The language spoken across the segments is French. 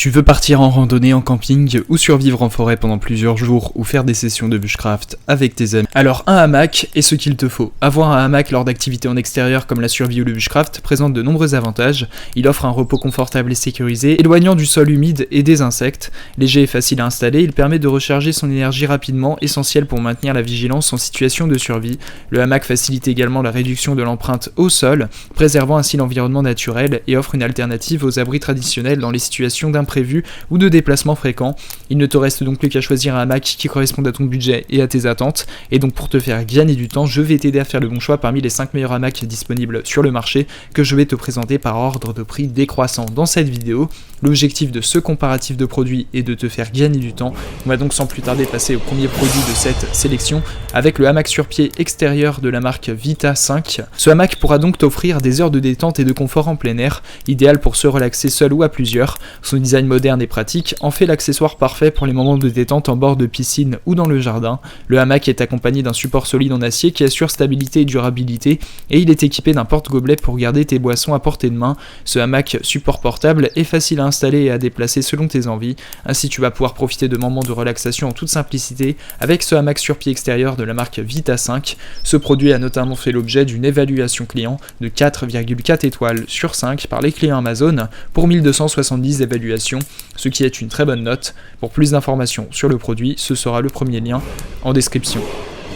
Tu veux partir en randonnée, en camping ou survivre en forêt pendant plusieurs jours ou faire des sessions de bushcraft avec tes amis. Alors un hamac est ce qu'il te faut. Avoir un hamac lors d'activités en extérieur comme la survie ou le bushcraft présente de nombreux avantages. Il offre un repos confortable et sécurisé, éloignant du sol humide et des insectes. Léger et facile à installer, il permet de recharger son énergie rapidement, essentiel pour maintenir la vigilance en situation de survie. Le hamac facilite également la réduction de l'empreinte au sol, préservant ainsi l'environnement naturel et offre une alternative aux abris traditionnels dans les situations d'imprévus ou de déplacements fréquents. Il ne te reste donc plus qu'à choisir un hamac qui corresponde à ton budget et à tes attentes. Et donc pour te faire gagner du temps, je vais t'aider à faire le bon choix parmi les 5 meilleurs hamacs disponibles sur le marché que je vais te présenter par ordre de prix décroissant dans cette vidéo. L'objectif de ce comparatif de produits est de te faire gagner du temps. On va donc sans plus tarder passer au premier produit de cette sélection avec le hamac sur pied extérieur de la marque Vita 5. Ce hamac pourra donc t'offrir des heures de détente et de confort en plein air, idéal pour se relaxer seul ou à plusieurs. Son design moderne et pratique en fait l'accessoire parfait pour les moments de détente en bord de piscine ou dans le jardin. Le hamac est accompagné d'un support solide en acier qui assure stabilité et durabilité, et il est équipé d'un porte-gobelet pour garder tes boissons à portée de main. Ce hamac support portable est facile à installer et à déplacer selon tes envies. Ainsi tu vas pouvoir profiter de moments de relaxation en toute simplicité avec ce hamac sur pied extérieur de la marque Vita 5. Ce produit a notamment fait l'objet d'une évaluation client de 4,4 étoiles sur 5 par les clients Amazon pour 1270 évaluations, ce qui est une très bonne note. Pour plus d'informations sur le produit, ce sera le premier lien en description.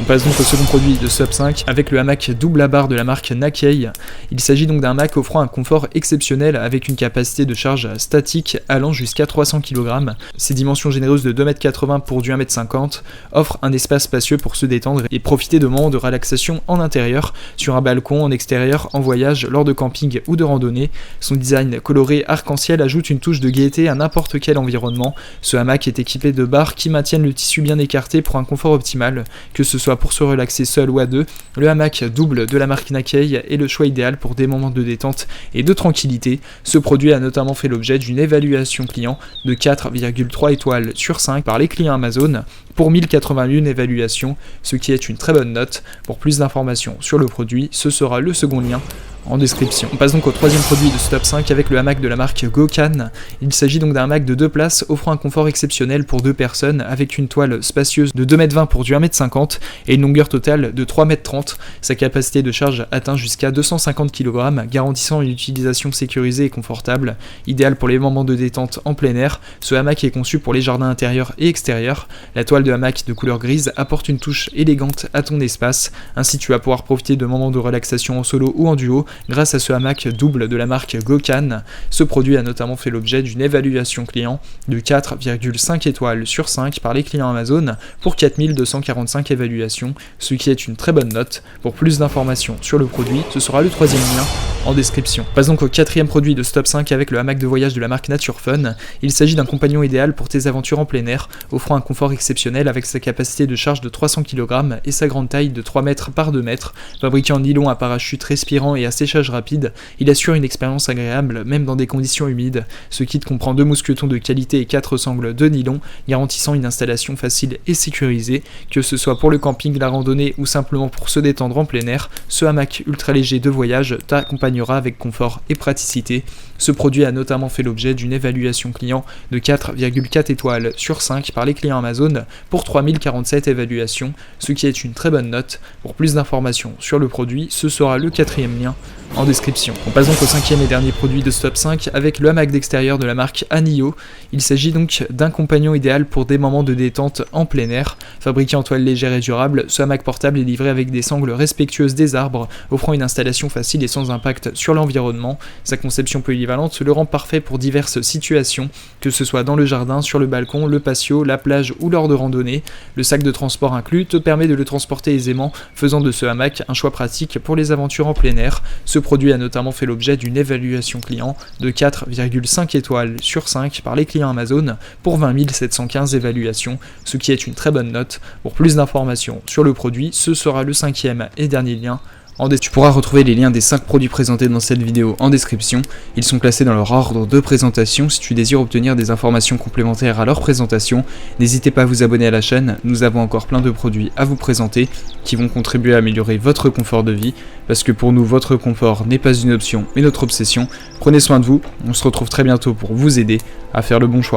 On passe donc au second produit de ce top 5 avec le hamac double à barre de la marque Nakei. Il s'agit donc d'un hamac offrant un confort exceptionnel avec une capacité de charge statique allant jusqu'à 300 kg. Ses dimensions généreuses de 2,80 m pour du 1,50 m offrent un espace spacieux pour se détendre et profiter de moments de relaxation en intérieur, sur un balcon, en extérieur, en voyage, lors de camping ou de randonnée. Son design coloré arc-en-ciel ajoute une touche de gaieté à n'importe quel environnement. Ce hamac est équipé de barres qui maintiennent le tissu bien écarté pour un confort optimal, que ce soit pour se relaxer seul ou à deux. Le hamac double de la marque Nakei est le choix idéal pour des moments de détente et de tranquillité. Ce produit a notamment fait l'objet d'une évaluation client de 4,3 étoiles sur 5 par les clients Amazon pour 1081 évaluations, ce qui est une très bonne note. Pour plus d'informations sur le produit, ce sera le second lien en description. On passe donc au troisième produit de ce top 5 avec le hamac de la marque Gokan. Il s'agit donc d'un hamac de 2 places offrant un confort exceptionnel pour 2 personnes avec une toile spacieuse de 2,20 m pour du 1,50 m et une longueur totale de 3,30 m. Sa capacité de charge atteint jusqu'à 250 kg, garantissant une utilisation sécurisée et confortable. Idéal pour les moments de détente en plein air, ce hamac est conçu pour les jardins intérieurs et extérieurs. La toile de hamac de couleur grise apporte une touche élégante à ton espace. Ainsi tu vas pouvoir profiter de moments de relaxation en solo ou en duo grâce à ce hamac double de la marque Gokan. Ce produit a notamment fait l'objet d'une évaluation client de 4,5 étoiles sur 5 par les clients Amazon pour 4245 évaluations, ce qui est une très bonne note. Pour plus d'informations sur le produit, ce sera le troisième lien en description. On passe donc au quatrième produit de ce top 5 avec le hamac de voyage de la marque Nature Fun. Il s'agit d'un compagnon idéal pour tes aventures en plein air, offrant un confort exceptionnel avec sa capacité de charge de 300 kg et sa grande taille de 3 m par 2 m. Fabriqué en nylon à parachute respirant et à séchage rapide, il assure une expérience agréable même dans des conditions humides. Ce kit comprend 2 mousquetons de qualité et 4 sangles de nylon, garantissant une installation facile et sécurisée. Que ce soit pour le camping, la randonnée ou simplement pour se détendre en plein air, ce hamac ultra léger de voyage t'accompagnera avec confort et praticité. Ce produit a notamment fait l'objet d'une évaluation client de 4,4 étoiles sur 5 par les clients Amazon pour 3047 évaluations, ce qui est une très bonne note. Pour plus d'informations sur le produit, ce sera le quatrième lien en description. On passe donc au cinquième et dernier produit de ce top 5 avec le hamac d'extérieur de la marque Anio. Il s'agit donc d'un compagnon idéal pour des moments de détente en plein air. Fabriqué en toile légère et durable, ce hamac portable est livré avec des sangles respectueuses des arbres, offrant une installation facile et sans impact sur l'environnement. Sa conception polyvalente le rend parfait pour diverses situations, que ce soit dans le jardin, sur le balcon, le patio, la plage ou lors de randonnée. Le sac de transport inclus te permet de le transporter aisément, faisant de ce hamac un choix pratique pour les aventures en plein air. Ce produit a notamment fait l'objet d'une évaluation client de 4,5 étoiles sur 5 par les clients Amazon pour 20 715 évaluations, ce qui est une très bonne note. Pour plus d'informations sur le produit, ce sera le cinquième et dernier lien Tu pourras retrouver les liens des 5 produits présentés dans cette vidéo en description. Ils sont classés dans leur ordre de présentation. Si tu désires obtenir des informations complémentaires à leur présentation, n'hésitez pas à vous abonner à la chaîne. Nous avons encore plein de produits à vous présenter qui vont contribuer à améliorer votre confort de vie, parce que pour nous, votre confort n'est pas une option mais notre obsession. Prenez soin de vous, on se retrouve très bientôt pour vous aider à faire le bon choix.